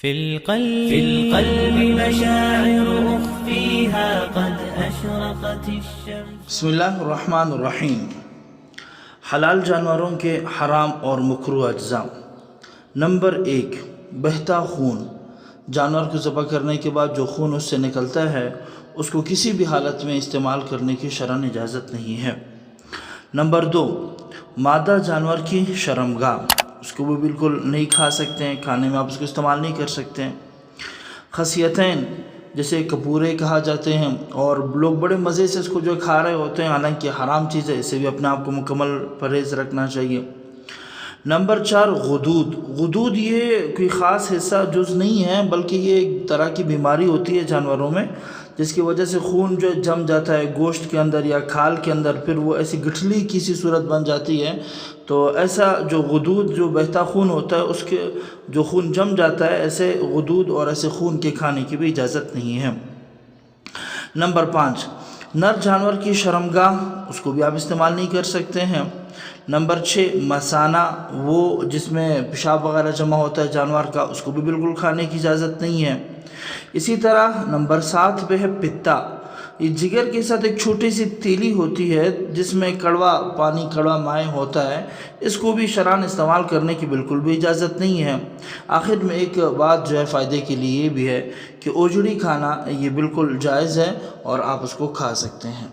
في القلب مشاعر أخفيها قد أشرقت الشمس. بسم اللہ الرحمن الرحیم. حلال جانوروں کے حرام اور مکروہ اجزاء. نمبر 1، بہتا خون. جانور کو ذبح کرنے کے بعد جو خون اس سے نکلتا ہے اس کو کسی بھی حالت میں استعمال کرنے کی شرعاً اجازت نہیں ہے. نمبر 2، مادہ جانور کی شرمگاہ. اس کو بھی بالکل نہیں کھا سکتے ہیں، کھانے میں آپ اس کو استعمال نہیں کر سکتے ہیں. خصیتین جسے کپورے کہا جاتے ہیں، اور لوگ بڑے مزے سے اس کو جو کھا رہے ہوتے ہیں، حالانکہ حرام چیز ہے، اس سے بھی اپنے آپ کو مکمل پرہیز رکھنا چاہیے. نمبر 4، غدود. غدود یہ کوئی خاص حصہ جز نہیں ہے، بلکہ یہ ایک طرح کی بیماری ہوتی ہے جانوروں میں، جس کی وجہ سے خون جو جم جاتا ہے گوشت کے اندر یا کھال کے اندر، پھر وہ ایسی گٹھلی کی سی صورت بن جاتی ہے. تو ایسا جو غدود جو بہتا خون ہوتا ہے، اس کے جو خون جم جاتا ہے، ایسے غدود اور ایسے خون کے کھانے کی بھی اجازت نہیں ہے. نمبر 5، نر جانور کی شرمگاہ. اس کو بھی آپ استعمال نہیں کر سکتے ہیں. نمبر 6، مثانہ، وہ جس میں پیشاب وغیرہ جمع ہوتا ہے جانور کا، اس کو بھی بالکل کھانے کی اجازت نہیں ہے. اسی طرح نمبر 7 پہ ہے پتا. یہ جگر کے ساتھ ایک چھوٹی سی تیلی ہوتی ہے جس میں کڑوا پانی، کڑوا مائع ہوتا ہے. اس کو بھی شرعاً استعمال کرنے کی بالکل بھی اجازت نہیں ہے. آخر میں ایک بات جو ہے فائدے کے لیے یہ بھی ہے کہ اوجڑی کھانا یہ بالکل جائز ہے اور آپ اس کو کھا سکتے ہیں.